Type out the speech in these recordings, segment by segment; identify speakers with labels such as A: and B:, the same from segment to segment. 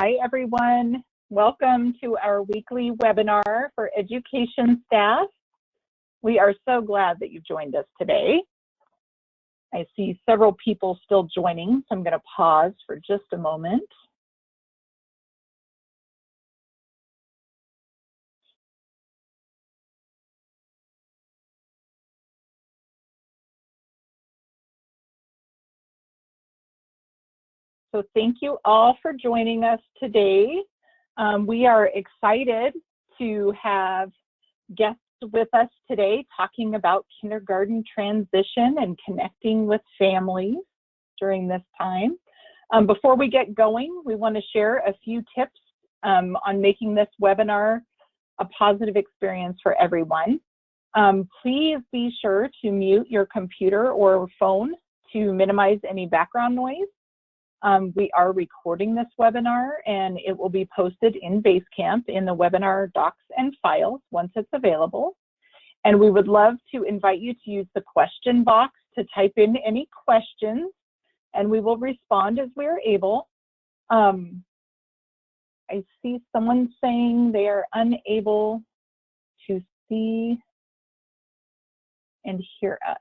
A: Hi, everyone. Welcome to our weekly webinar for education staff. We are so glad that you've joined us today. I see several people still joining, so I'm going to pause for just a moment. So thank you all for joining us today. We are excited to have guests with us today talking about kindergarten transition and connecting with families during this time. Before we get going, we want to share a few tips on making this webinar a positive experience for everyone. Please be sure to mute your computer or phone to minimize any background noise. We are recording this webinar and it will be posted in Basecamp in the webinar docs and files once it's available. And we would love to invite you to use the question box to type in any questions and we will respond as we're able. I see someone saying they are unable to see and hear us.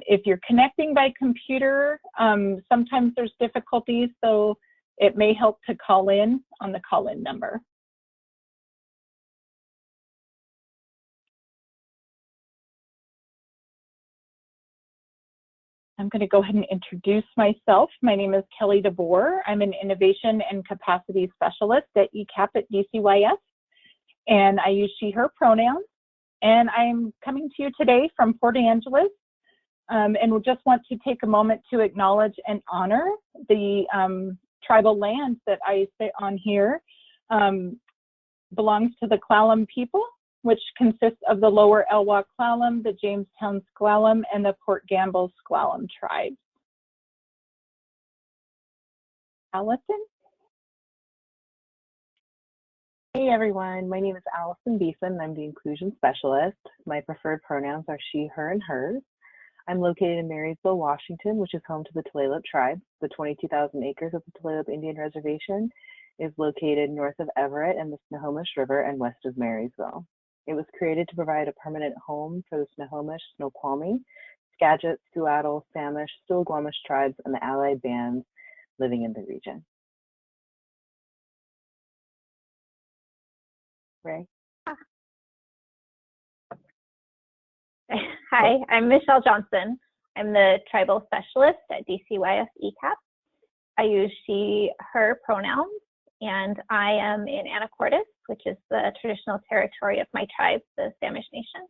A: If you're connecting by computer, sometimes there's difficulties, so it may help to call in on the call-in number. I'm going to go ahead and introduce myself. My name is Kelly DeBoer. I'm an Innovation and Capacity Specialist at ECAP at DCYS, and I use she, her pronouns. And I'm coming to you today from Port Angeles. And we just want to take a moment to acknowledge and honor the tribal lands that I sit on here. Belongs to the Clallam people, which consists of the Lower Elwha Clallam, the Jamestown S'Klallam, and the Port Gamble S'Klallam tribes. Allison?
B: Hey everyone, my name is Allison Beeson. I'm the Inclusion Specialist. My preferred pronouns are she, her, and hers. I'm located in Marysville, Washington, which is home to the Tulalip tribe. The 22,000 acres of the Tulalip Indian Reservation is located north of Everett and the Snohomish River and west of Marysville. It was created to provide a permanent home for the Snohomish, Snoqualmie, Skagit, Sioux-Atl, Samish, Still-Squamish tribes, and the allied bands living in the region. Ray?
C: Hi, I'm Michelle Johnson. I'm the Tribal Specialist at DCYS ECAP. I use she, her pronouns, and I am in Anacortes, which is the traditional territory of my tribe, the Samish Nation.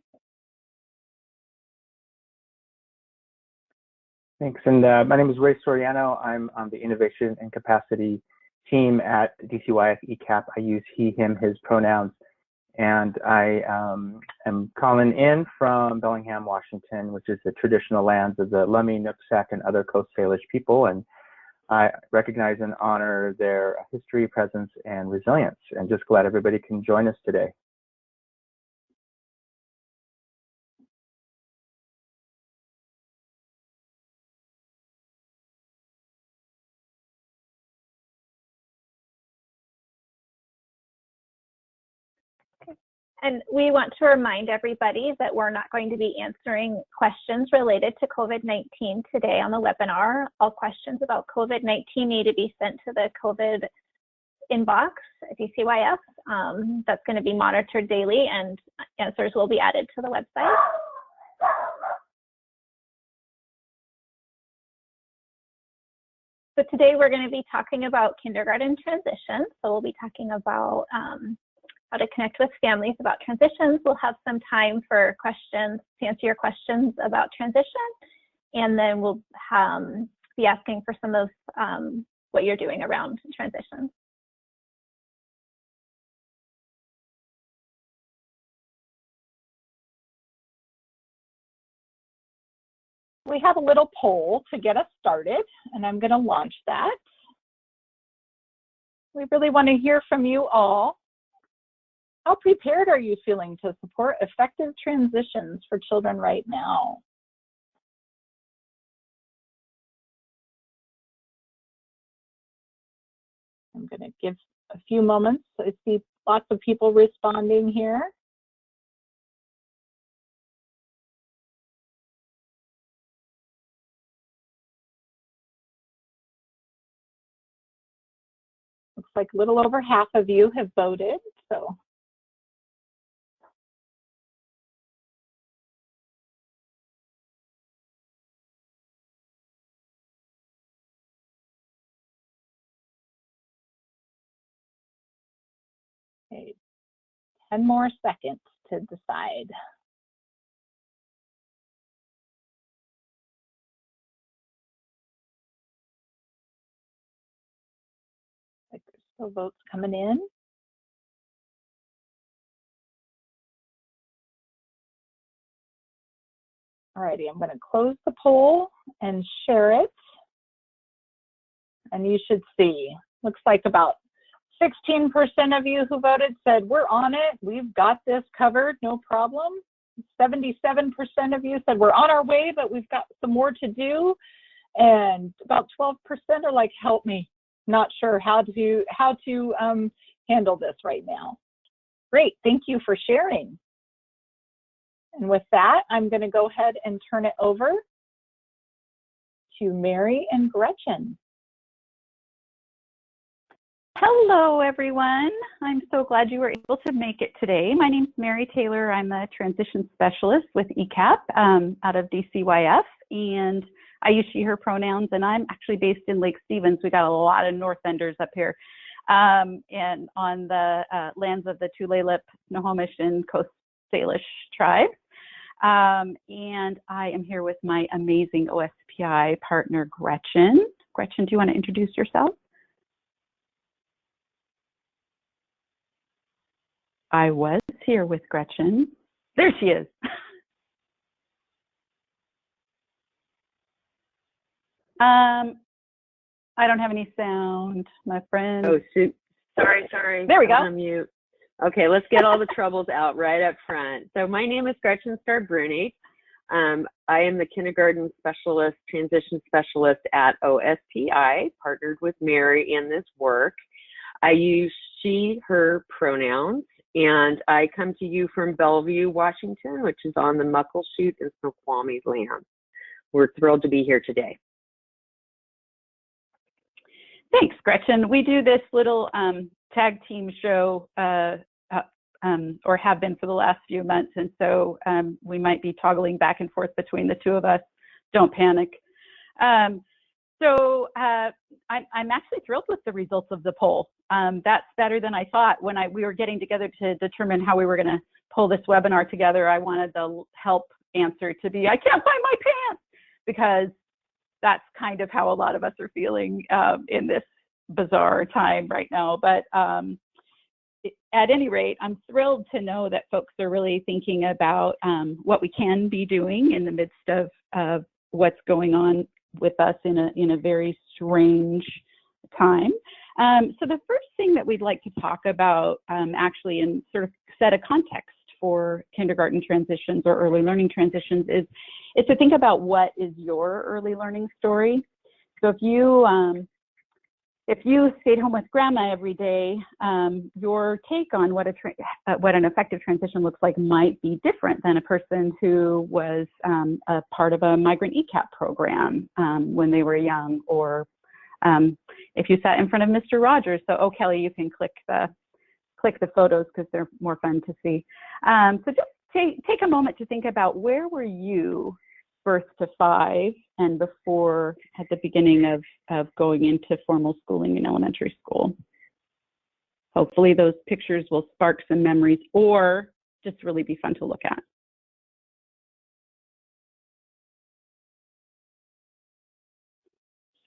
D: Thanks, and my name is Ray Soriano. I'm on the Innovation and Capacity team at DCYS ECAP. I use he, him, his pronouns. And I am calling in from Bellingham, Washington, which is the traditional lands of the Lummi, Nooksack, and other Coast Salish people. And I recognize and honor their history, presence, and resilience. And just glad everybody can join us today.
C: And we want to remind everybody that we're not going to be answering questions related to COVID-19 today on the webinar. All questions about COVID-19 need to be sent to the COVID inbox at DCYS. That's going to be monitored daily and answers will be added to the website. So today we're going to be talking about kindergarten transition. So we'll be talking about how to connect with families about transitions. We'll have some time for questions, to answer your questions about transition, and then we'll be asking for some of what you're doing around transitions.
A: We have a little poll to get us started, and I'm going to launch that. We really want to hear from you all. How prepared are you feeling to support effective transitions for children right now? I'm going to give a few moments. I see lots of people responding here. Looks like a little over half of you have voted, so. Okay, 10 more seconds to decide. Like there's still votes coming in. Alrighty, I'm going to close the poll and share it. And you should see, looks like about 16% of you who voted said, we're on it, we've got this covered, no problem. 77% of you said, we're on our way, but we've got some more to do. And about 12% are like, help me, not sure how to handle this right now. Great, thank you for sharing. And with that, I'm going to go ahead and turn it over to Mary and Gretchen.
E: Hello, everyone. I'm so glad you were able to make it today. My name's Mary Taylor. I'm a transition specialist with ECAP out of DCYF, and I use she, her pronouns, and I'm actually based in Lake Stevens. We got a lot of North Enders up here, and on the lands of the Tulalip, Snohomish, and Coast Salish tribes. And I am here with my amazing OSPI partner, Gretchen. Gretchen, do you want to introduce yourself? I was here with Gretchen. There she is. I don't have any sound, my friend.
F: Oh, shoot. Sorry.
E: There we go.
F: I'm on mute. Okay, let's get all the troubles out right up front. So my name is Gretchen Starr-Brunate. I am the kindergarten specialist, transition specialist at OSPI, partnered with Mary in this work. I use she, her pronouns, and I come to you from Bellevue, Washington, which is on the Muckleshoot and Snoqualmie land. We're thrilled to be here today.
E: Thanks, Gretchen. We do this little tag team show, or have been for the last few months, and so we might be toggling back and forth between the two of us. Don't panic. So I'm actually thrilled with the results of the poll. That's better than I thought. When we were getting together to determine how we were going to pull this webinar together, I wanted the help answer to be, I can't find my pants, because that's kind of how a lot of us are feeling in this bizarre time right now. But at any rate, I'm thrilled to know that folks are really thinking about what we can be doing in the midst of what's going on with us in a very strange time. So the first thing that we'd like to talk about, actually, and sort of set a context for kindergarten transitions or early learning transitions, is to think about what is your early learning story. So if you stayed home with grandma every day, your take on what an effective transition looks like might be different than a person who was a part of a migrant ECAP program when they were young, or if you sat in front of Mr. Rogers. So, oh, Kelly, you can click the photos because they're more fun to see. So just take a moment to think about, where were you birth to 5 and before, at the beginning of going into formal schooling in elementary school. Hopefully those pictures will spark some memories or just really be fun to look at.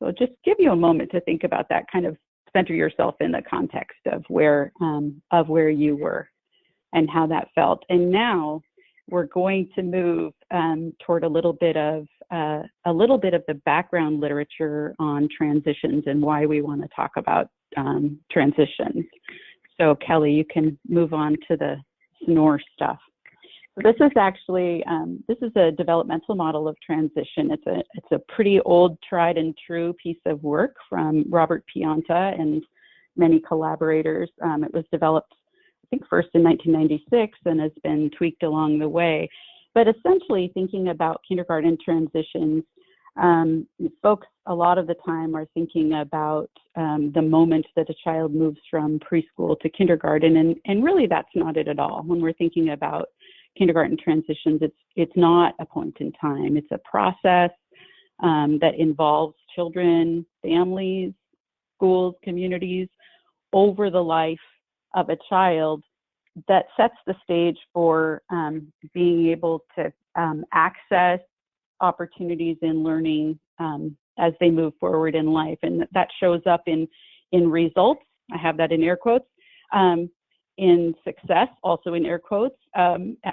E: So just give you a moment to think about that, kind of center yourself in the context of where you were and how that felt. And now we're going to move toward a little bit of the background literature on transitions and why we want to talk about transitions. So Kelly, you can move on to the snore stuff. So this is actually this is a developmental model of transition. It's a pretty old, tried and true piece of work from Robert Pianta and many collaborators. It was developed, I think, first in 1996 and has been tweaked along the way. But essentially, thinking about kindergarten transitions, folks a lot of the time are thinking about the moment that a child moves from preschool to kindergarten, and really that's not it at all. When we're thinking about kindergarten transitions, it's not a point in time. It's a process that involves children, families, schools, communities over the life of a child that sets the stage for being able to access opportunities in learning as they move forward in life. And that shows up in results. I have that in air quotes. In success, also in air quotes,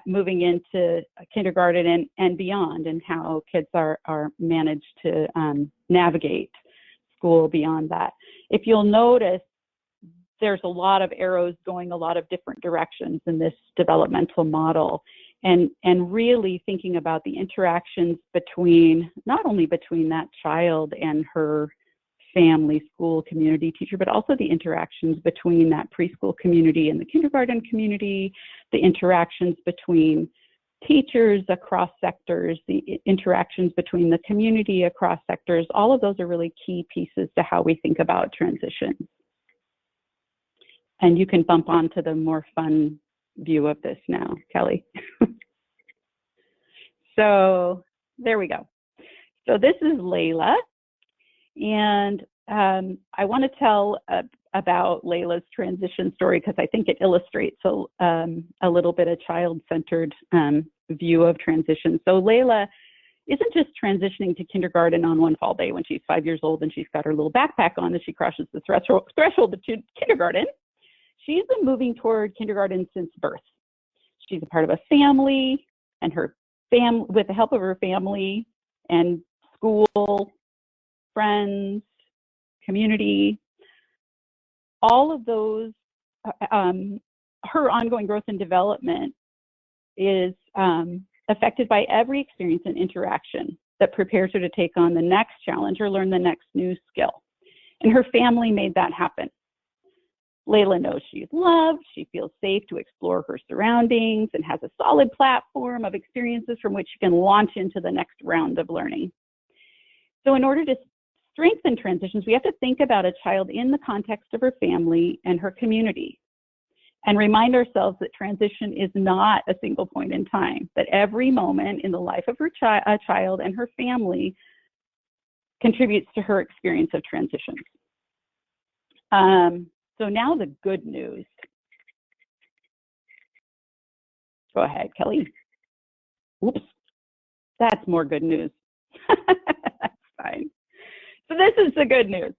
E: moving into kindergarten and beyond, and how kids are managed to navigate school beyond that. If you'll notice, there's a lot of arrows going a lot of different directions in this developmental model, and really thinking about the interactions between, not only between that child and her family, school, community, teacher, but also the interactions between that preschool community and the kindergarten community, the interactions between teachers across sectors, the interactions between the community across sectors. All of those are really key pieces to how we think about transitions. And you can bump onto the more fun view of this now, Kelly. So there we go. So this is Layla. And I want to tell about Layla's transition story because I think it illustrates a little bit a child-centered view of transition. So Layla isn't just transitioning to kindergarten on one fall day when she's 5 years old and she's got her little backpack on as she crosses the threshold to kindergarten. She's been moving toward kindergarten since birth. She's a part of a family, and with the help of her family and school, friends, community, all of those, her ongoing growth and development is affected by every experience and interaction that prepares her to take on the next challenge or learn the next new skill. And her family made that happen. Layla knows she's loved, she feels safe to explore her surroundings, and has a solid platform of experiences from which she can launch into the next round of learning. So in order to strengthen transitions, we have to think about a child in the context of her family and her community, and remind ourselves that transition is not a single point in time, that every moment in the life of her child and her family contributes to her experience of transitions. So now the good news. Go ahead, Kelly. Oops, that's more good news. That's fine. So this is the good news.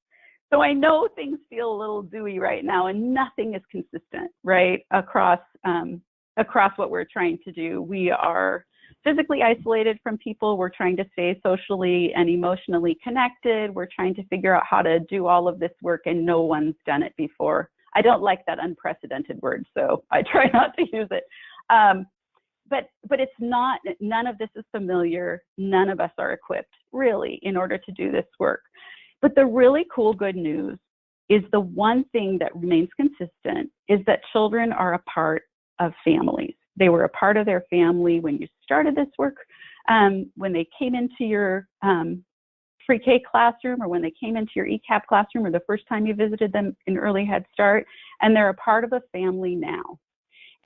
E: So I know things feel a little dewy right now, and nothing is consistent, right, across what we're trying to do. We are physically isolated from people. We're trying to stay socially and emotionally connected. We're trying to figure out how to do all of this work, and no one's done it before. I don't like that unprecedented word, so I try not to use it. But it's not, none of this is familiar. None of us are equipped, really, in order to do this work. But the really cool good news is the one thing that remains consistent is that children are a part of families. They were a part of their family when you started this work, when they came into your pre-K classroom, or when they came into your ECAP classroom, or the first time you visited them in early Head Start, and they're a part of a family now.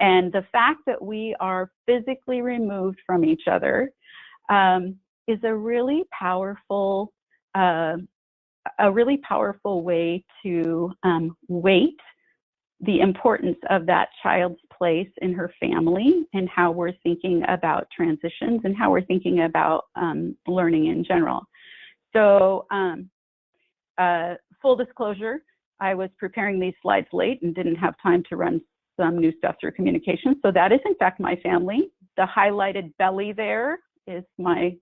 E: And the fact that we are physically removed from each other is a really powerful way to weight the importance of that child's place in her family, and how we're thinking about transitions and how we're thinking about learning in general. So full disclosure, I was preparing these slides late and didn't have time to run some new stuff through communication. So that is in fact my family. The highlighted belly there is my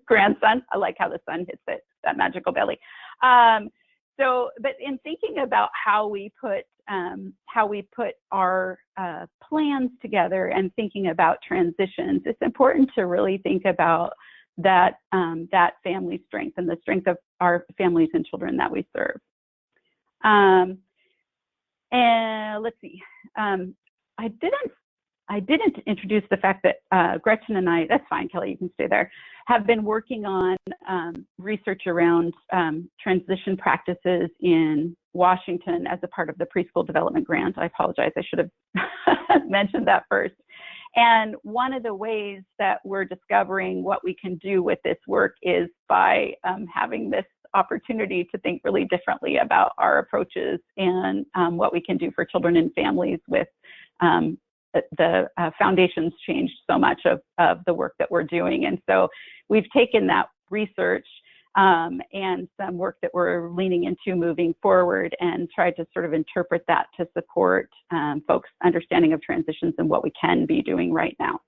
E: grandson. I like how the sun hits it, that magical belly. But in thinking about how we put our plans together and thinking about transitions, it's important to really think about that family strength and the strength of our families and children that we serve. And let's see, I didn't introduce the fact that Gretchen and I, that's fine, Kelly, you can stay there, have been working on research around transition practices in Washington as a part of the preschool development grant. I apologize, I should have mentioned that first. And one of the ways that we're discovering what we can do with this work is by having this opportunity to think really differently about our approaches and what we can do for children and families with the foundation's changed so much of the work that we're doing. And so we've taken that research and some work that we're leaning into moving forward and tried to sort of interpret that to support folks' understanding of transitions and what we can be doing right now.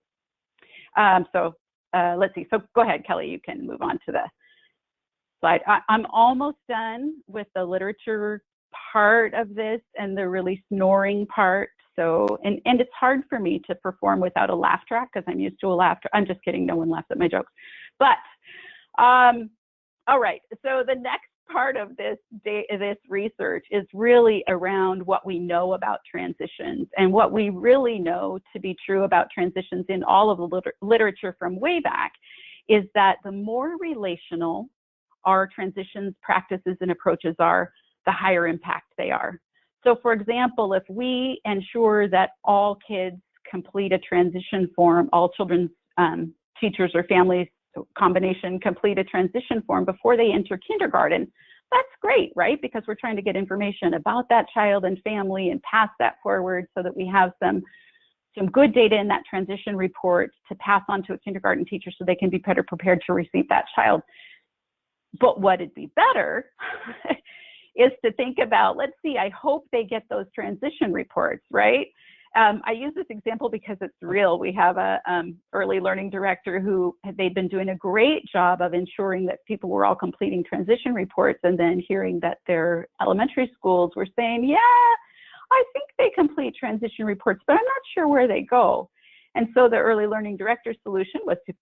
E: Let's see. So go ahead, Kelly, you can move on to the slide. I'm almost done with the literature part of this and the really snoring part. So, and it's hard for me to perform without a laugh track because I'm used to a laugh track. I'm just kidding, no one laughs at my jokes. But, all right, so the next part of this research is really around what we know about transitions. And what we really know to be true about transitions in all of the literature from way back is that the more relational our transitions practices and approaches are, the higher impact they are. So for example, if we ensure that all kids complete a transition form, all children's teachers or families combination complete a transition form before they enter kindergarten, that's great, right? Because we're trying to get information about that child and family and pass that forward so that we have some good data in that transition report to pass on to a kindergarten teacher so they can be better prepared to receive that child. But what would be better is to think about, let's see, I hope they get those transition reports, right? I use this example because it's real. We have a early learning director who they'd been doing a great job of ensuring that people were all completing transition reports, and then hearing that their elementary schools were saying, yeah, I think they complete transition reports, but I'm not sure where they go. And so the early learning director solution was to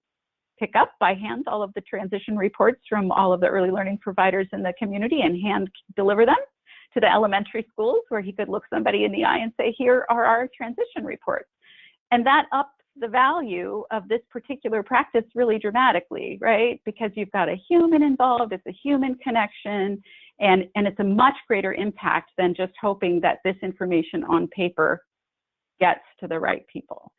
E: pick up by hand all of the transition reports from all of the early learning providers in the community and hand deliver them to the elementary schools, where he could look somebody in the eye and say, here are our transition reports. And that ups the value of this particular practice really dramatically, right? Because you've got a human involved, it's a human connection, and it's a much greater impact than just hoping that this information on paper gets to the right people.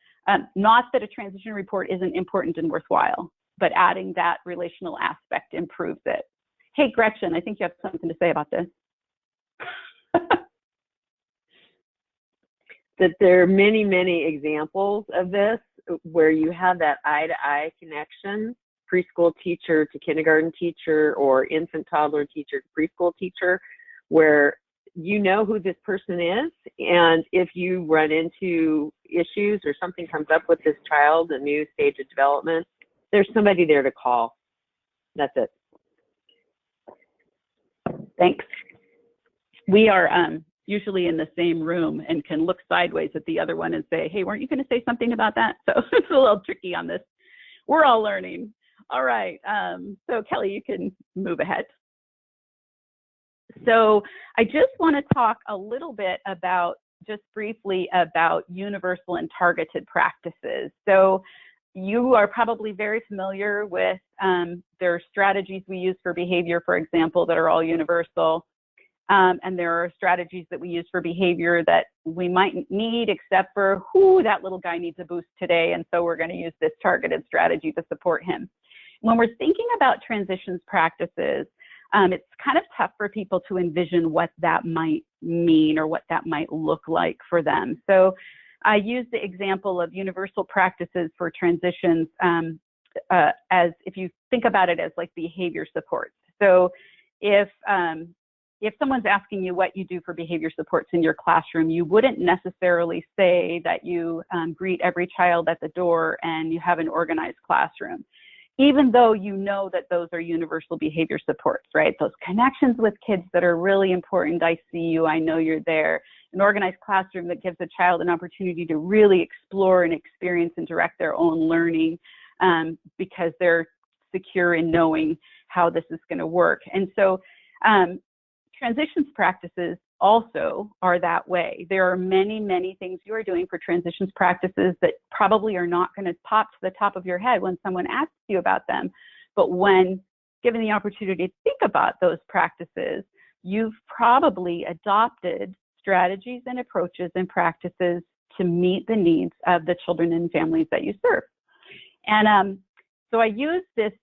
E: Not that a transition report isn't important and worthwhile, but adding that relational aspect improves it. Hey, Gretchen, I think you have something to say about this.
F: That there are many, many examples of this where you have that eye-to-eye connection, preschool teacher to kindergarten teacher or infant toddler teacher to preschool teacher, where you know who this person is, and if you run into issues or something comes up with this child, a new stage of development, there's somebody there to call. That's it.
E: Thanks. We are usually in the same room and can look sideways at the other one and say, hey, weren't you going to say something about that? So it's a little tricky on this. We're all learning. All right. So Kelly, you can move ahead. So I just want to talk a little bit about, just briefly, about universal and targeted practices. So you are probably very familiar with there are strategies we use for behavior, for example, that are all universal. And there are strategies that we use for behavior that we might need, except for, that little guy needs a boost today, and so we're going to use this targeted strategy to support him. When we're thinking about transitions practices, it's kind of tough for people to envision what that might mean or what that might look like for them. So I use the example of universal practices for transitions as, if you think about it as like behavior supports. So if someone's asking you what you do for behavior supports in your classroom, you wouldn't necessarily say that you greet every child at the door and you have an organized classroom, even though you know that those are universal behavior supports, right? Those connections with kids that are really important. I see you, I know you're there. An organized classroom that gives a child an opportunity to really explore and experience and direct their own learning because they're secure in knowing how this is going to work. And so transitions practices also are that way. There are many, many things you are doing for transitions practices that probably are not going to pop to the top of your head when someone asks you about them. But when given the opportunity to think about those practices, you've probably adopted strategies and approaches and practices to meet the needs of the children and families that you serve. And so I use this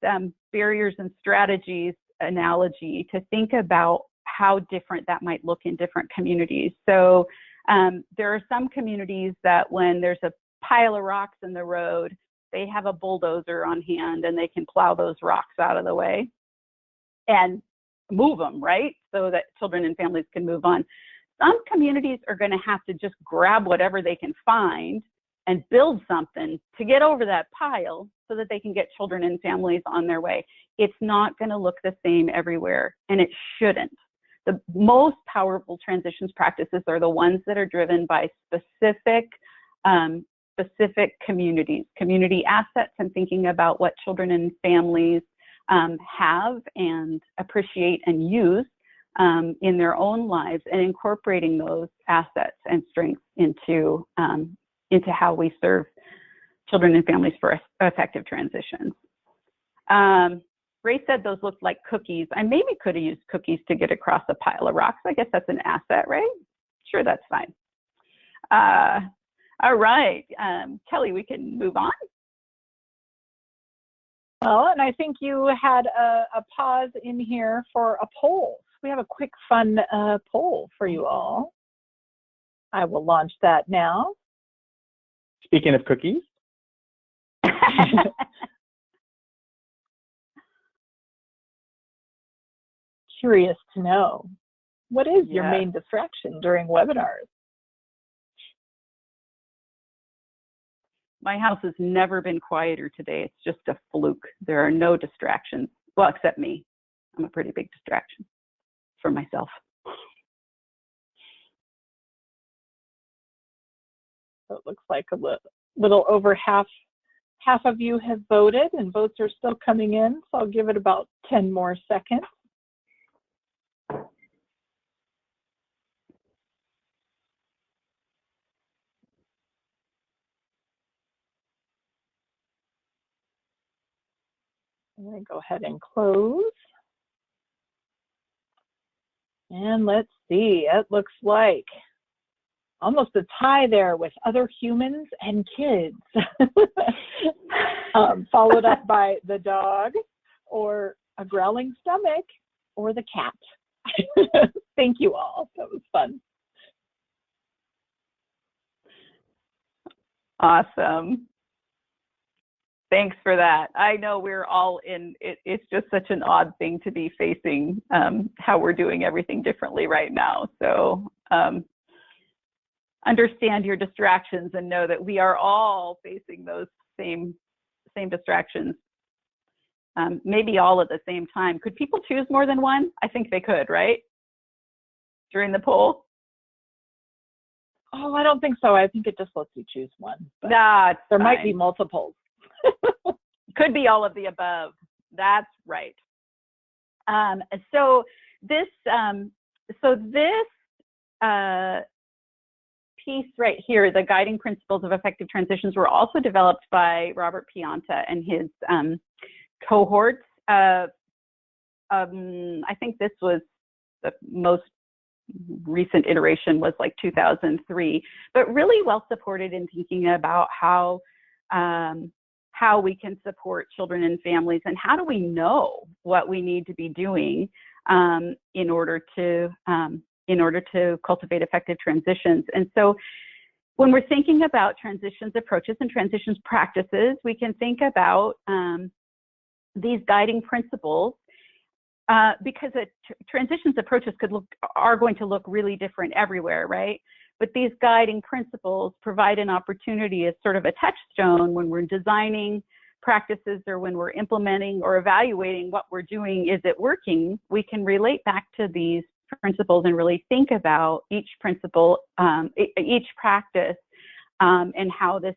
E: barriers and strategies analogy to think about how different that might look in different communities. So there are some communities that when there's a pile of rocks in the road, they have a bulldozer on hand and they can plow those rocks out of the way and move them, right? So that children and families can move on. Some communities are going to have to just grab whatever they can find and build something to get over that pile so that they can get children and families on their way. It's not going to look the same everywhere, and it shouldn't. The most powerful transitions practices are the ones that are driven by specific communities, community assets, and thinking about what children and families have and appreciate and use in their own lives, and incorporating those assets and strengths into how we serve children and families for effective transitions. Ray said those looked like cookies. I maybe could have used cookies to get across a pile of rocks. I guess that's an asset, right? Sure, that's fine. All right, Kelly, we can move on.
A: Well, and I think you had a pause in here for a poll. We have a quick, fun poll for you all. I will launch that now.
D: Speaking of cookies.
A: Curious to know, what is your main distraction during webinars?
E: My house has never been quieter today. It's just a fluke. There are no distractions. Well, except me. I'm a pretty big distraction for myself.
A: So it looks like a little over half of you have voted, and votes are still coming in. So I'll give it about 10 more seconds. I'm going to go ahead and close. And let's see, it looks like almost a tie there with other humans and kids, followed up by the dog, or a growling stomach, or the cat. Thank you all, that was fun.
E: Awesome. Thanks for that. I know we're all in, it's just such an odd thing to be facing how we're doing everything differently right now. So understand your distractions and know that we are all facing those same distractions, maybe all at the same time. Could people choose more than one? I think they could, right? During the poll?
A: Oh, I don't think so. I think it just lets you choose one.
E: Nah,
A: there might be multiples.
E: Could be all of the above. That's right. So this piece right here, the guiding principles of effective transitions, were also developed by Robert Pianta and his cohorts. I think this was the most recent iteration was like 2003, but really well supported in thinking about how we can support children and families, and how do we know what we need to be doing in order to cultivate effective transitions. And so when we're thinking about transitions approaches and transitions practices, we can think about these guiding principles because transitions approaches are going to look really different everywhere, right? But these guiding principles provide an opportunity as sort of a touchstone when we're designing practices, or when we're implementing or evaluating what we're doing. Is it working? We can relate back to these principles and really think about each principle, each practice, and how this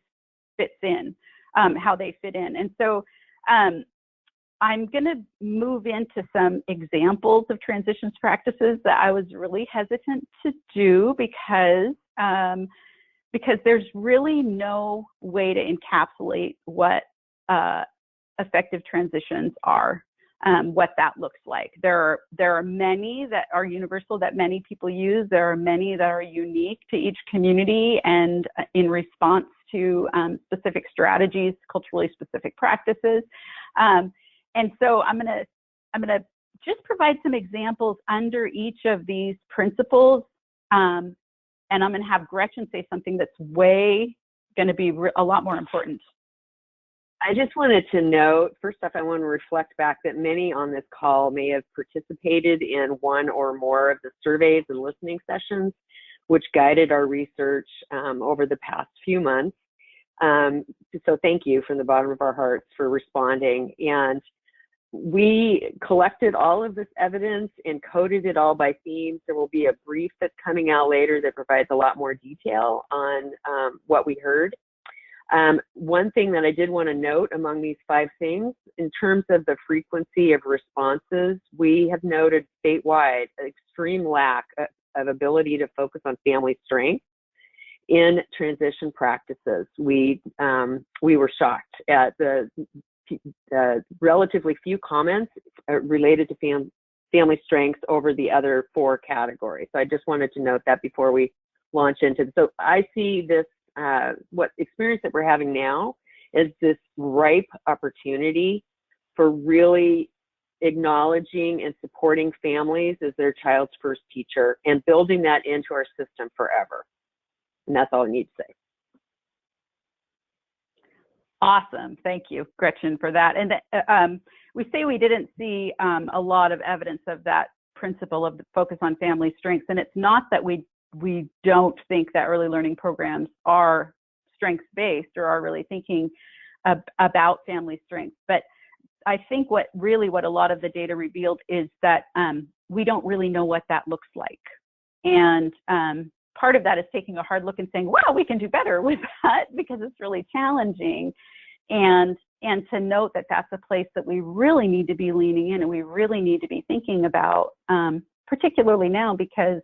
E: fits in, how they fit in. And so I'm going to move into some examples of transitions practices that I was really hesitant to do because there's really no way to encapsulate what effective transitions are, what that looks like. There are many that are universal that many people use. There are many that are unique to each community and in response to specific strategies, culturally specific practices. And so I'm gonna just provide some examples under each of these principles, and I'm gonna have Gretchen say something that's way gonna be a lot more important.
F: I just wanted to note, first off, I want to reflect back that many on this call may have participated in one or more of the surveys and listening sessions, which guided our research over the past few months. So thank you from the bottom of our hearts for responding. And we collected all of this evidence and coded it all by themes. There will be a brief that's coming out later that provides a lot more detail on what we heard. One thing that I did want to note among these 5 things, in terms of the frequency of responses, we have noted statewide an extreme lack of ability to focus on family strength in transition practices. We were shocked at the relatively few comments related to family strengths over the other 4 categories. So I just wanted to note that before we launch into it. So I see this, what experience that we're having now is this ripe opportunity for really acknowledging and supporting families as their child's first teacher and building that into our system forever. And that's all I need to say.
E: Awesome. Thank you, Gretchen, for that. And we say we didn't see a lot of evidence of that principle of the focus on family strengths. And it's not that we don't think that early learning programs are strengths-based or are really thinking about family strengths. But I think what a lot of the data revealed is that we don't really know what that looks like. And part of that is taking a hard look and saying, well, we can do better with that because it's really challenging. And to note that that's a place that we really need to be leaning in and we really need to be thinking about, particularly now, because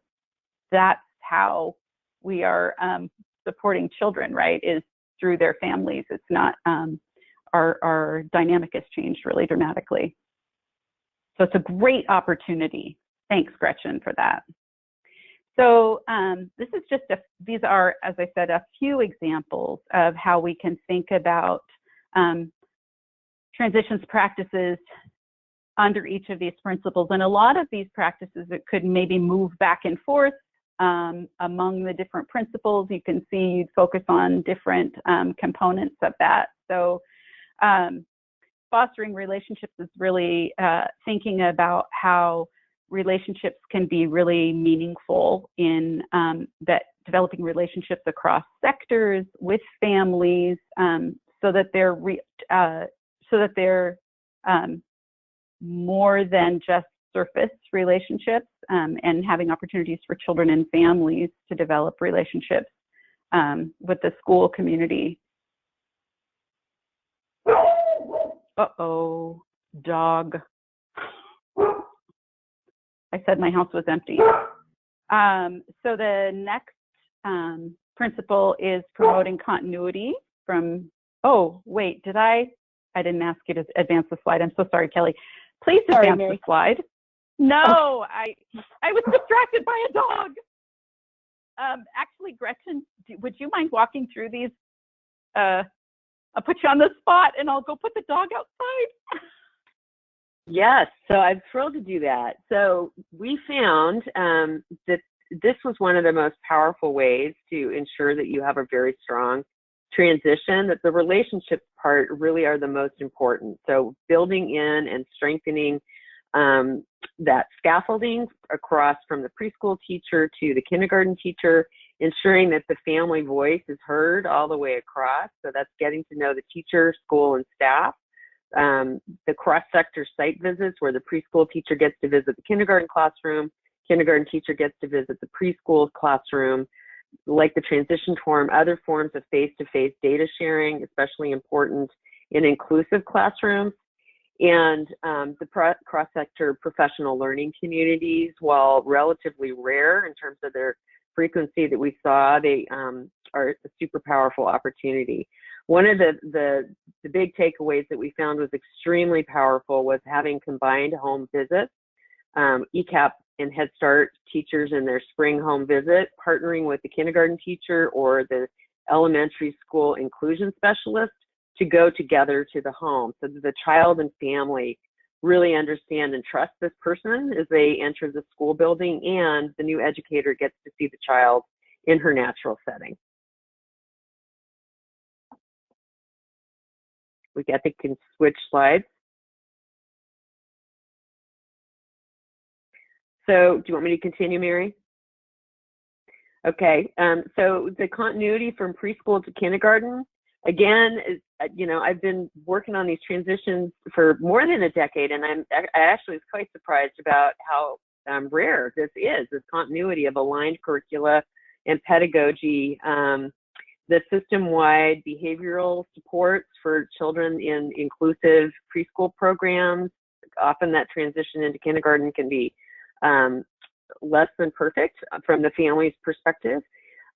E: that's how we are supporting children, right, is through their families. It's not, our dynamic has changed really dramatically. So it's a great opportunity. Thanks, Gretchen, for that. So this is just these are, as I said, a few examples of how we can think about transitions practices under each of these principles. And a lot of these practices that could maybe move back and forth among the different principles. You can see you'd focus on different components of that. So fostering relationships is really thinking about how relationships can be really meaningful in that developing relationships across sectors with families, so that they're more than just surface relationships, and having opportunities for children and families to develop relationships with the school community. Uh-oh, dog. I said my house was empty. So the next principle is promoting continuity from, oh, wait, I didn't ask you to advance the slide. I'm so sorry, Kelly. Please advance the slide. No, I was distracted by a dog. Actually, Gretchen, would you mind walking through these? I'll put you on the spot and I'll go put the dog outside.
F: Yes, so I'm thrilled to do that. So we found that this was one of the most powerful ways to ensure that you have a very strong transition, that the relationship part really are the most important. So building in and strengthening that scaffolding across from the preschool teacher to the kindergarten teacher, ensuring that the family voice is heard all the way across. So that's getting to know the teacher, school, and staff. The cross-sector site visits where the preschool teacher gets to visit the kindergarten classroom, kindergarten teacher gets to visit the preschool classroom, like the transition forum, other forms of face-to-face data sharing, especially important in inclusive classrooms, And the cross-sector professional learning communities, while relatively rare in terms of their frequency that we saw, they are a super powerful opportunity. One of the big takeaways that we found was extremely powerful was having combined home visits, ECAP and Head Start teachers in their spring home visit, partnering with the kindergarten teacher or the elementary school inclusion specialist to go together to the home so that the child and family really understand and trust this person as they enter the school building, and the new educator gets to see the child in her natural setting. We can switch slides. So do you want me to continue, Mary? Okay, so the continuity from preschool to kindergarten, again, I've been working on these transitions for more than a decade, and I actually was quite surprised about how rare this continuity of aligned curricula and pedagogy. The system-wide behavioral supports for children in inclusive preschool programs, often that transition into kindergarten can be less than perfect from the family's perspective.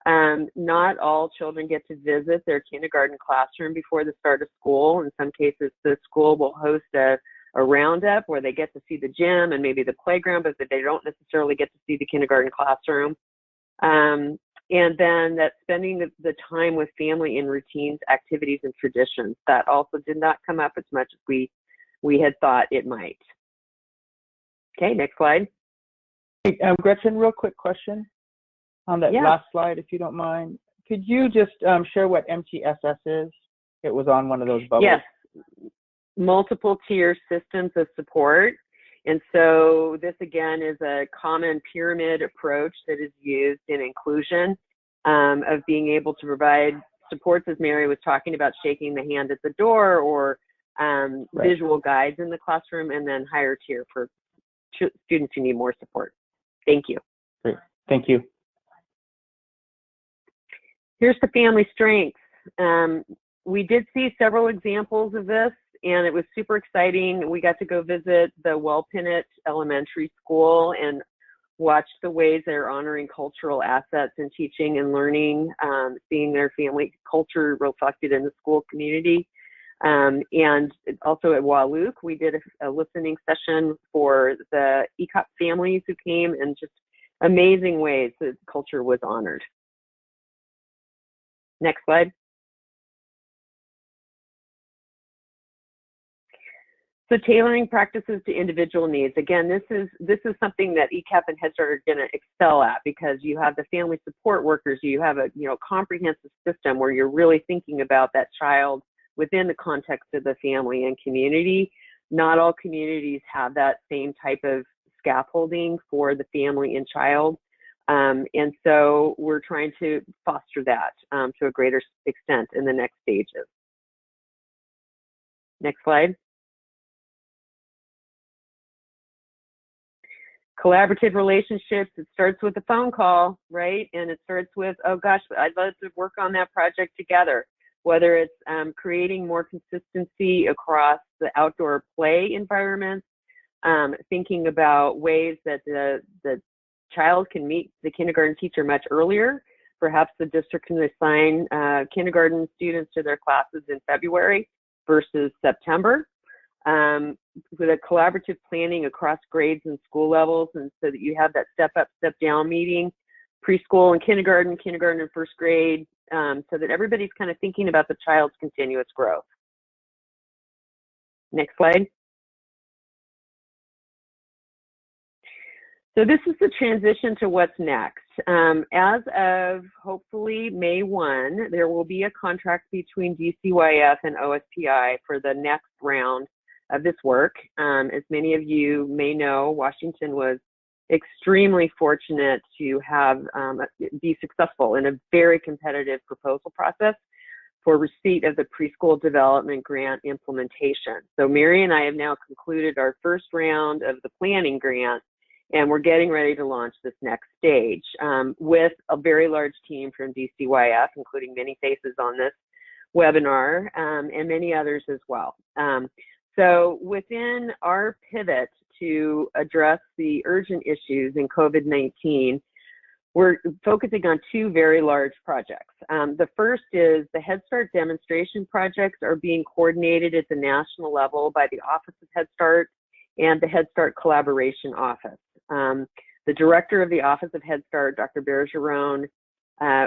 F: Not all children get to visit their kindergarten classroom before the start of school. In some cases, the school will host a roundup where they get to see the gym and maybe the playground, but they don't necessarily get to see the kindergarten classroom. And then that spending the time with family in routines, activities, and traditions, that also did not come up as much as we had thought it might. Okay, next slide.
D: Hey, Gretchen, real quick question on that last slide, if you don't mind. Could you just share what MTSS is? It was on one of those bubbles.
F: Yes, multiple tier systems of support. And so this again is a common pyramid approach that is used in inclusion, of being able to provide supports, as Mary was talking about, shaking the hand at the door, or visual guides in the classroom, and then higher tier for students who need more support. Thank you.
D: Great. Thank you.
F: Here's the family strengths. We did see several examples of this, and it was super exciting. We got to go visit the Wellpinnet Elementary School and watch the ways they're honoring cultural assets in teaching and learning, seeing their family culture reflected in the school community. And also at Wahluke, we did a listening session for the ECOP families who came, and just amazing ways that culture was honored. Next slide. So tailoring practices to individual needs. Again, this is something that ECAP and Head Start are going to excel at, because you have the family support workers, you have a comprehensive system where you're really thinking about that child within the context of the family and community. Not all communities have that same type of scaffolding for the family and child. And so we're trying to foster that to a greater extent in the next stages. Next slide. Collaborative relationships, it starts with a phone call, right? And it starts with, oh gosh, I'd love to work on that project together. Whether it's creating more consistency across the outdoor play environments, thinking about ways that the child can meet the kindergarten teacher much earlier. Perhaps the district can assign kindergarten students to their classes in February versus September. With a collaborative planning across grades and school levels, and so that you have that step up, step down meeting, preschool and kindergarten and first grade, so that everybody's kind of thinking about the child's continuous growth. Next slide. So this is the transition to what's next. As of hopefully May 1, there will be a contract between DCYF and OSPI for the next round of this work. As many of you may know, Washington was extremely fortunate to have be successful in a very competitive proposal process for receipt of the preschool development grant implementation. So Mary and I have now concluded our first round of the planning grant, and we're getting ready to launch this next stage with a very large team from DCYF, including many faces on this webinar, and many others as well. So within our pivot to address the urgent issues in COVID-19, we're focusing on two very large projects. The first is the Head Start demonstration projects are being coordinated at the national level by the Office of Head Start and the Head Start Collaboration Office. The director of the Office of Head Start, Dr. Bergeron,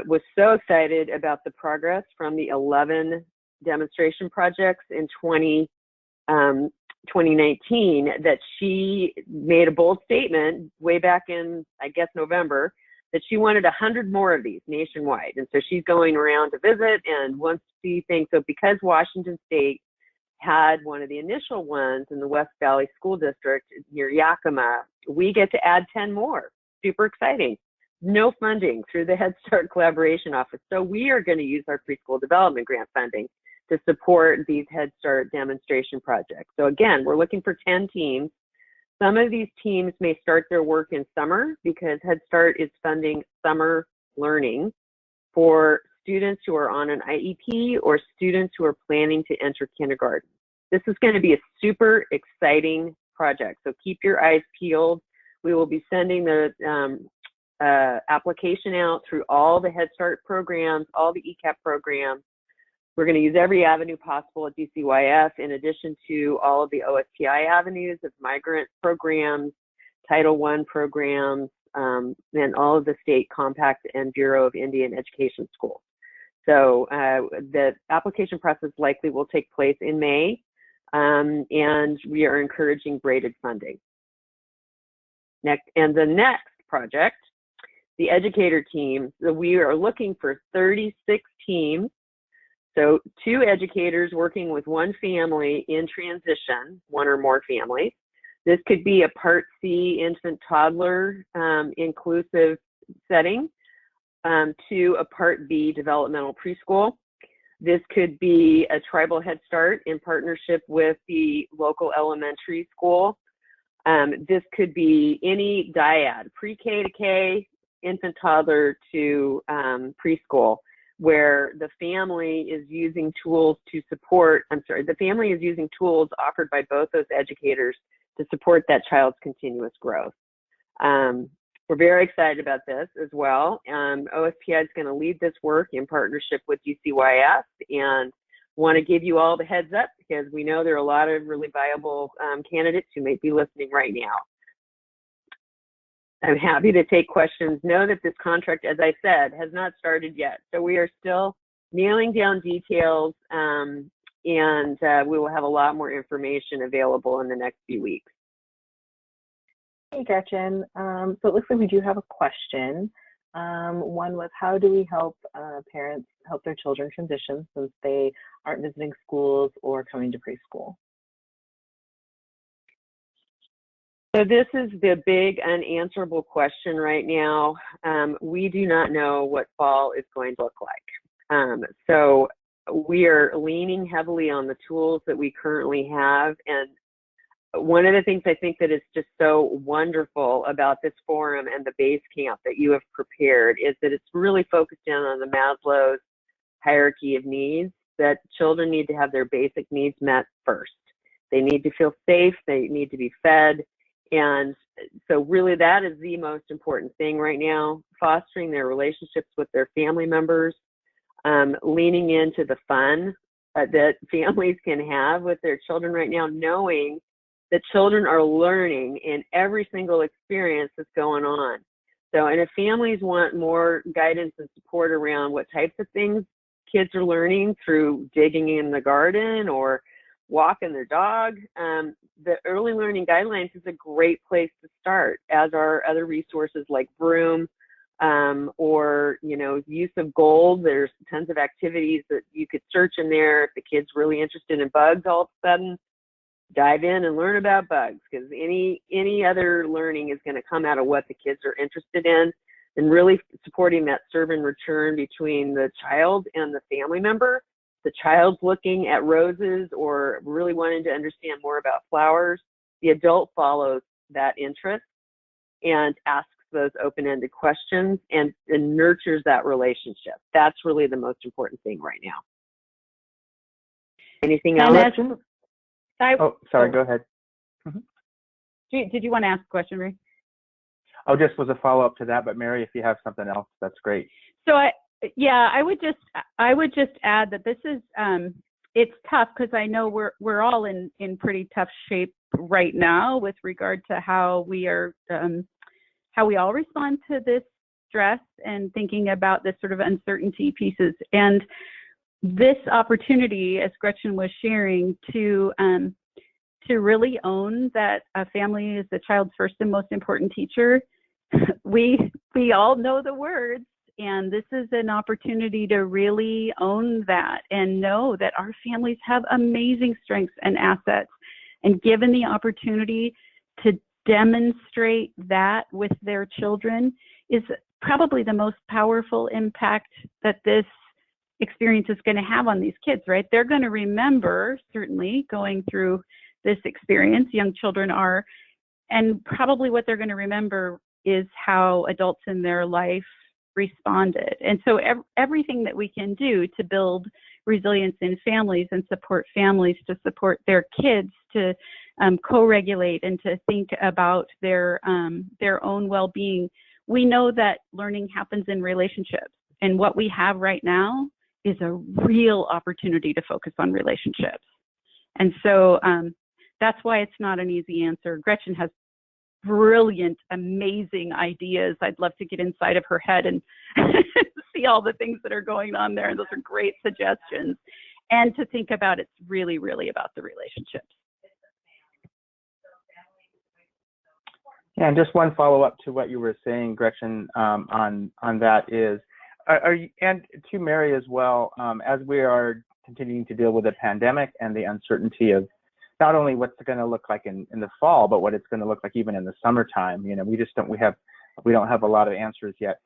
F: was so excited about the progress from the 11 demonstration projects in 2019 that she made a bold statement way back in, I guess, November, that she wanted 100 more of these nationwide. And so she's going around to visit and wants to see things. So because Washington State had one of the initial ones in the West Valley School District near Yakima, we get to add 10 more. Super exciting. No funding through the Head Start Collaboration Office. So we are going to use our preschool development grant funding to support these Head Start demonstration projects. So again, we're looking for 10 teams. Some of these teams may start their work in summer because Head Start is funding summer learning for students who are on an IEP or students who are planning to enter kindergarten. This is going to be a super exciting project, so keep your eyes peeled. We will be sending the application out through all the Head Start programs, all the ECAP programs. We're going to use every avenue possible at DCYF, in addition to all of the OSPI avenues of migrant programs, Title I programs, and all of the state compact and Bureau of Indian Education schools. So the application process likely will take place in May, and we are encouraging braided funding. And the next project, the Educator team, so we are looking for 36 teams. So 2 educators working with one family in transition, 1 or more families. This could be a Part C infant toddler inclusive setting to a Part B developmental preschool. This could be a tribal Head Start in partnership with the local elementary school. This could be any dyad, pre-K to K, infant toddler to preschool, where the family is using tools to support, the family is using tools offered by both those educators to support that child's continuous growth. We're very excited about this as well. OSPI is going to lead this work in partnership with DCYF, and want to give you all the heads up because we know there are a lot of really viable candidates who may be listening right now. I'm happy to take questions. Know that this contract, as I said, has not started yet. So we are still nailing down details, and we will have a lot more information available in the next few weeks.
B: Hey, Gretchen. So it looks like we do have a question. One was, how do we help parents help their children transition since they aren't visiting schools or coming to preschool?
F: So this is the big unanswerable question right now. We do not know what fall is going to look like. So we are leaning heavily on the tools that we currently have. And one of the things I think that is just so wonderful about this forum and the base camp that you have prepared is that it's really focused in on the Maslow's hierarchy of needs, that children need to have their basic needs met first. They need to feel safe, they need to be fed. And so really that is the most important thing right now, fostering their relationships with their family members, leaning into the fun that families can have with their children right now, knowing that children are learning in every single experience that's going on. So, and if families want more guidance and support around what types of things kids are learning through digging in the garden or walking their dog, the early learning guidelines is a great place to start, as are other resources like Broom, or, you know, use of gold. There's tons of activities that you could search in there. If the kid's really interested in bugs, all of a sudden, dive in and learn about bugs, because any other learning is going to come out of what the kids are interested in, and really supporting that serve and return between the child and the family member. The child's looking at roses or really wanting to understand more about flowers. The adult follows that interest and asks those open-ended questions and nurtures that relationship. That's really the most important thing right now. Anything else?
D: Oh, sorry, go ahead.
E: Did you want to ask a question, Ray?
D: Oh, just was a follow-up to that, but Mary, if you have something else, that's great.
E: So I would just add that this is it's tough because I know we're all in pretty tough shape right now with regard to how we all respond to this stress and thinking about this sort of uncertainty pieces. And this opportunity, as Gretchen was sharing, to really own that a family is the child's first and most important teacher. We all know the words, and this is an opportunity to really own that and know that our families have amazing strengths and assets. And given the opportunity to demonstrate that with their children is probably the most powerful impact that this experience is going to have on these kids, right? They're going to remember, certainly, going through this experience, young children are, and probably what they're going to remember is how adults in their life responded. And so everything that we can do to build resilience in families and support families to support their kids to co-regulate and to think about their own well-being. We know that learning happens in relationships, and what we have right now is a real opportunity to focus on relationships. And so that's why it's not an easy answer. Gretchen has brilliant, amazing ideas. I'd love to get inside of her head and see all the things that are going on there. And those are great suggestions. And to think about it's really, really about the relationships.
D: Yeah, and just one follow-up to what you were saying, Gretchen, on that is, are you, and to Mary as well, as we are continuing to deal with the pandemic and the uncertainty of not only what's going to look like in the fall, but what it's going to look like even in the summertime. You know, we don't have a lot of answers yet.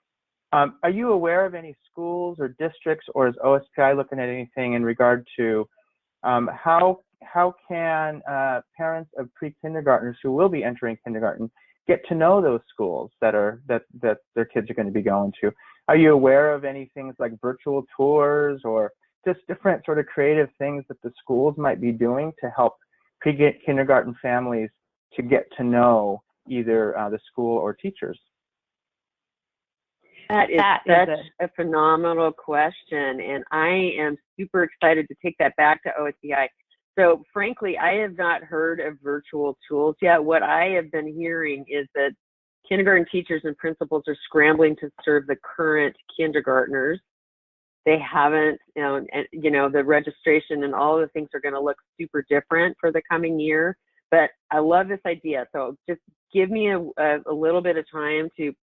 D: Are you aware of any schools or districts, or is OSPI looking at anything in regard to how can parents of pre-kindergartners who will be entering kindergarten get to know those schools that their kids are going to be going to? Are you aware of any things like virtual tours or just different sort of creative things that the schools might be doing to help pre-kindergarten families to get to know either the school or teachers?
F: That is such a phenomenal question, and I am super excited to take that back to OSPI. So frankly, I have not heard of virtual tools yet. What I have been hearing is that kindergarten teachers and principals are scrambling to serve the current kindergartners. They haven't, the registration and all of the things are going to look super different for the coming year. But I love this idea. So just give me a little bit of time to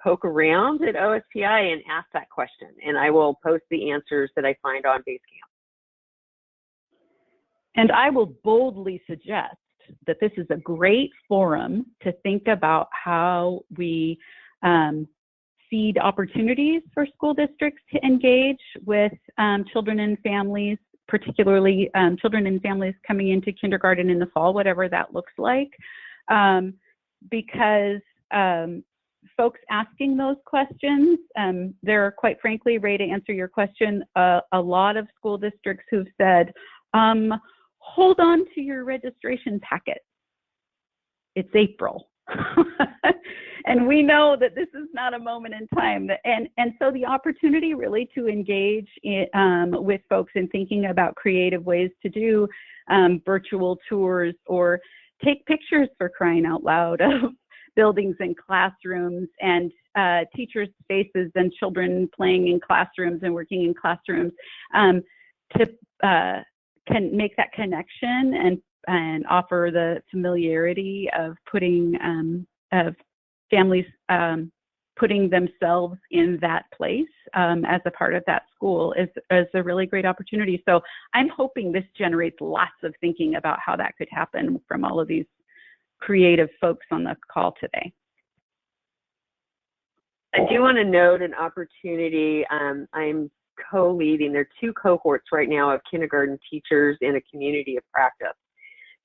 F: poke around at OSPI and ask that question, and I will post the answers that I find on Basecamp.
E: And I will boldly suggest that this is a great forum to think about how we seed opportunities for school districts to engage with children and families, particularly children and families coming into kindergarten in the fall, whatever that looks like, because folks asking those questions, there are, quite frankly, Ray, to answer your question, a lot of school districts who've said, hold on to your registration packet. It's April. And we know that this is not a moment in time. And so the opportunity really to engage with folks in thinking about creative ways to do virtual tours or take pictures, for crying out loud, of buildings and classrooms and teachers' spaces and children playing in classrooms and working in classrooms to can make that connection and offer the familiarity of putting of families putting themselves in that place as a part of that school is a really great opportunity. So I'm hoping this generates lots of thinking about how that could happen from all of these creative folks on the call today.
F: I do want to note an opportunity. I'm co-leading. There are 2 cohorts right now of kindergarten teachers in a community of practice.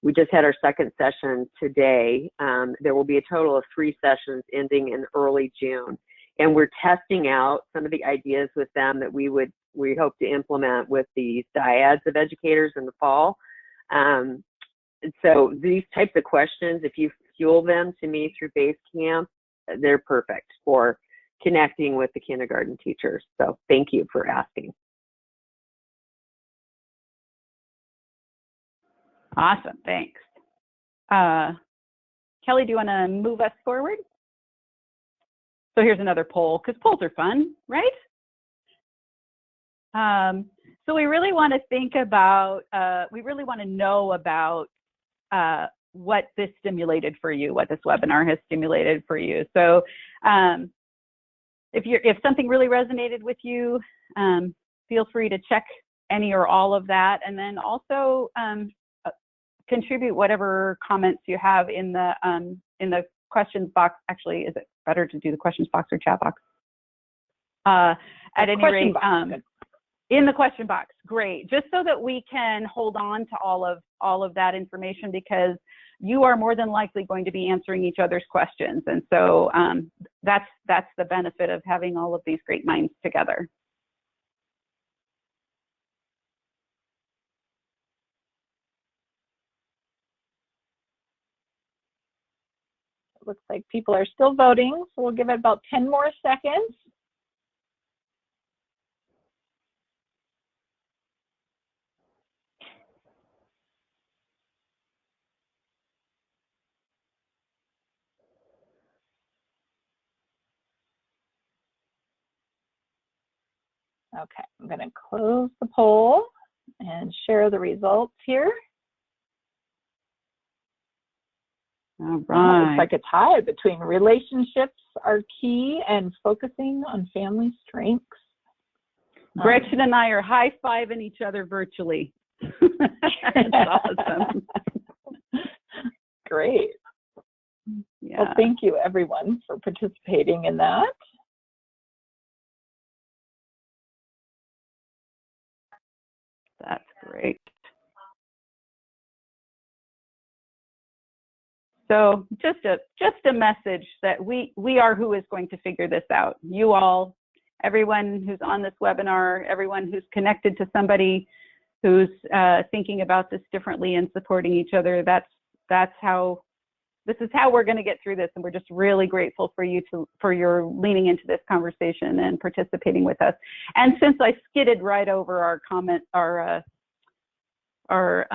F: We just had our second session today. There will be a total of 3 sessions ending in early June. And we're testing out some of the ideas with them that we hope to implement with the dyads of educators in the fall. So these types of questions, if you fuel them to me through Basecamp, they're perfect for connecting with the kindergarten teachers. So thank you for asking.
E: Awesome, thanks. Kelly, do you want to move us forward? So here's another poll, because polls are fun, right? So we really want to think about, we really want to know about what this stimulated for you, what this webinar has stimulated for you. So if something really resonated with you, feel free to check any or all of that, and then also contribute whatever comments you have in the questions box. Actually, is it better to do the questions box or chat box? At any rate, in the question box, great. Just so that we can hold on to all of that information, because you are more than likely going to be answering each other's questions, and so that's the benefit of having all of these great minds together.
A: Looks like people are still voting, so we'll give it about 10 more seconds. Okay, I'm going to close the poll and share the results here.
E: All right.
A: It's like a tie between relationships are key and focusing on family strengths.
E: Gretchen and I are high-fiving each other virtually. That's awesome.
A: Great.
E: Yeah.
A: Well, thank you, everyone, for participating in that.
E: That's great. So just a message that we are who is going to figure this out. You all, everyone who's on this webinar, everyone who's connected to somebody who's thinking about this differently and supporting each other. This is how we're going to get through this, and we're just really grateful for your leaning into this conversation and participating with us. And since I skidded right over our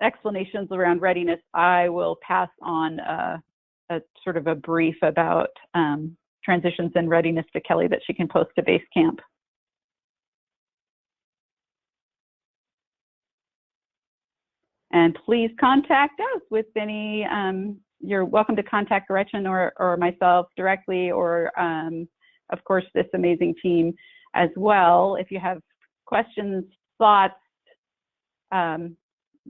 E: explanations around readiness, I will pass on a sort of a brief about transitions and readiness to Kelly that she can post to Basecamp. And please contact us with any, you're welcome to contact Gretchen or myself directly, or of course this amazing team as well. If you have questions, thoughts,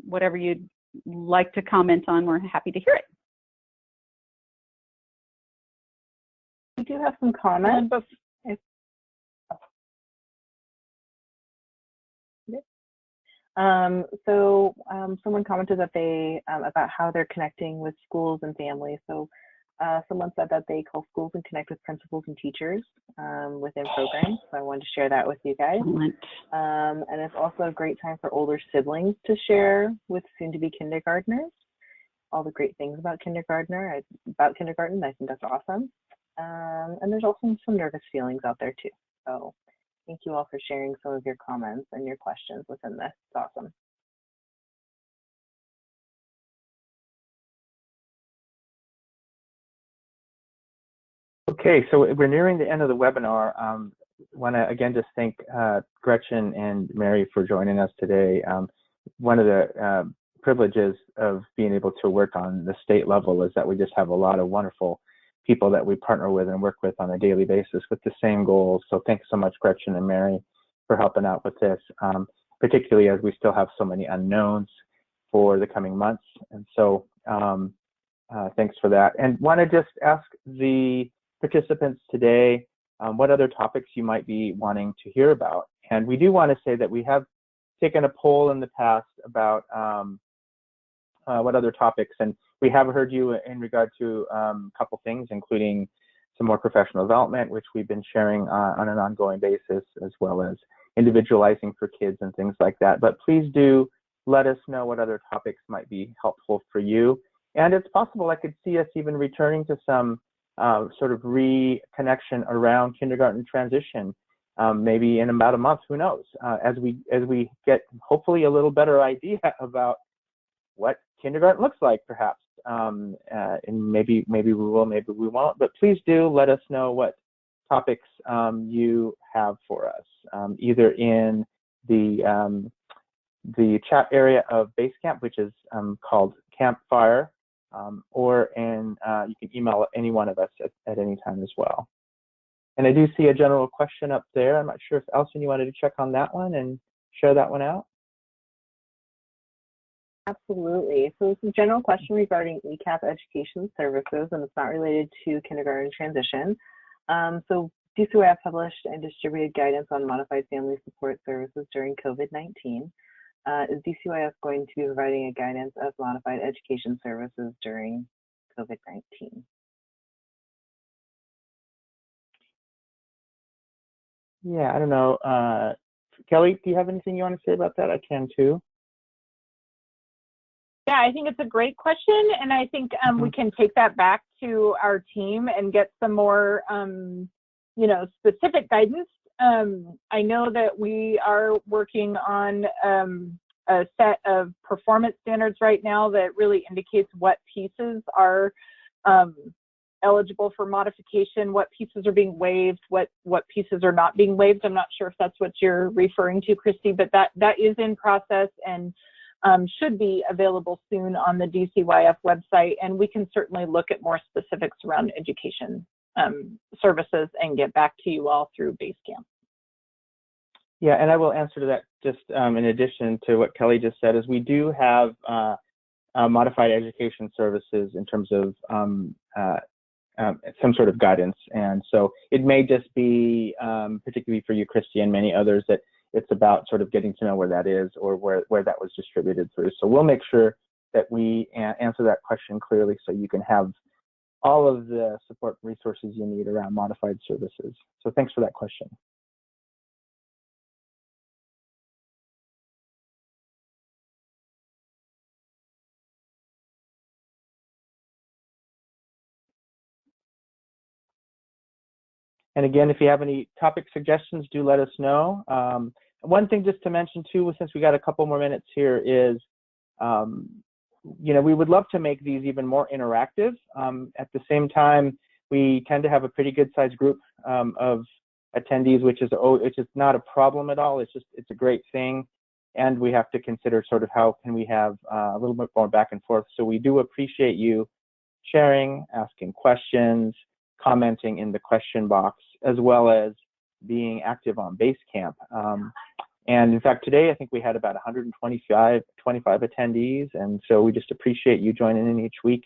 E: whatever you'd like to comment on, we're happy to hear it.
B: We do have some comments. Someone commented that they about how they're connecting with schools and families. So someone said that they call schools and connect with principals and teachers within programs. So I wanted to share that with you guys. And it's also a great time for older siblings to share with soon-to-be kindergartners all the great things about kindergarten. I think that's awesome. And there's also some nervous feelings out there too. So thank you all for sharing some of your comments and your questions within this. It's awesome.
D: Okay, so we're nearing the end of the webinar. Want to again just thank Gretchen and Mary for joining us today. One of the privileges of being able to work on the state level is that we just have a lot of wonderful people that we partner with and work with on a daily basis with the same goals. So thanks so much, Gretchen and Mary, for helping out with this, particularly as we still have so many unknowns for the coming months. And so thanks for that. And want to just ask the participants today what other topics you might be wanting to hear about. And we do want to say that we have taken a poll in the past about what other topics, and we have heard you in regard to a couple things, including some more professional development, which we've been sharing on an ongoing basis, as well as individualizing for kids and things like that. But please do let us know what other topics might be helpful for you. And it's possible I could see us even returning to some sort of reconnection around kindergarten transition, maybe in about a month, who knows, as we get hopefully a little better idea about what kindergarten looks like, perhaps. And maybe we will, maybe we won't, but please do let us know what topics you have for us, either in the chat area of Basecamp, which is called Campfire, or in, you can email any one of us at any time as well. And I do see a general question up there. I'm not sure if Elson, you wanted to check on that one and share that one out.
B: Absolutely. So it's a general question regarding ECAP education services, and it's not related to kindergarten transition. So DCYF published and distributed guidance on modified family support services during COVID-19. Is DCYF going to be providing a guidance of modified education services during COVID-19?
D: Yeah, I don't know. Kelly, do you have anything you want to say about that? I can too.
A: Yeah, I think it's a great question, and I think we can take that back to our team and get some more, you know, specific guidance. I know that we are working on a set of performance standards right now that really indicates what pieces are eligible for modification, what pieces are being waived, what pieces are not being waived. I'm not sure if that's what you're referring to, Christy, but that is in process and should be available soon on the DCYF website, and we can certainly look at more specifics around education services and get back to you all through Basecamp.
D: Yeah, and I will answer to that just in addition to what Kelly just said, is we do have modified education services in terms of some sort of guidance, and so it may just be, particularly for you, Christy, and many others, that it's about sort of getting to know where that is or where that was distributed through. So we'll make sure that we answer that question clearly so you can have all of the support resources you need around modified services. So thanks for that question. And again, if you have any topic suggestions, do let us know. One thing just to mention too, since we got a couple more minutes here, is you know, we would love to make these even more interactive. At the same time, we tend to have a pretty good sized group of attendees, which is not a problem at all. It's a great thing, and we have to consider sort of how can we have a little bit more back and forth. So we do appreciate you sharing, asking questions, commenting in the question box, as well as being active on Basecamp. And in fact, today I think we had about 125 attendees, and so we just appreciate you joining in each week.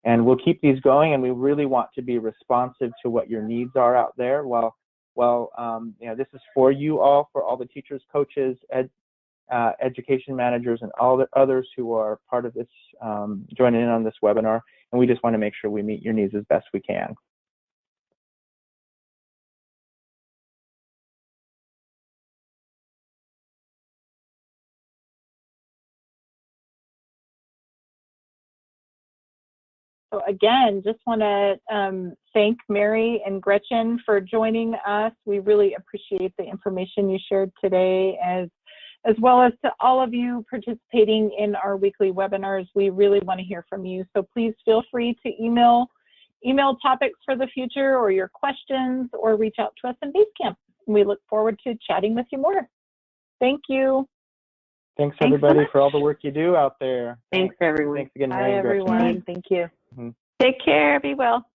D: And we'll keep these going, and we really want to be responsive to what your needs are out there. Well, you know, this is for you all, for all the teachers, coaches, education managers, and all the others who are part of this, joining in on this webinar. And we just want to make sure we meet your needs as best we can.
A: So again, just want to thank Mary and Gretchen for joining us. We really appreciate the information you shared today, as well as to all of you participating in our weekly webinars. We really want to hear from you. So please feel free to email topics for the future or your questions, or reach out to us in Basecamp. We look forward to chatting with you more. Thank you.
D: Thanks everybody for all the work you do out there.
F: Thanks everyone.
D: Thanks again,
B: Bye
D: Mary and Gretchen.
B: everyone. Thank you.
E: Take care. Be well.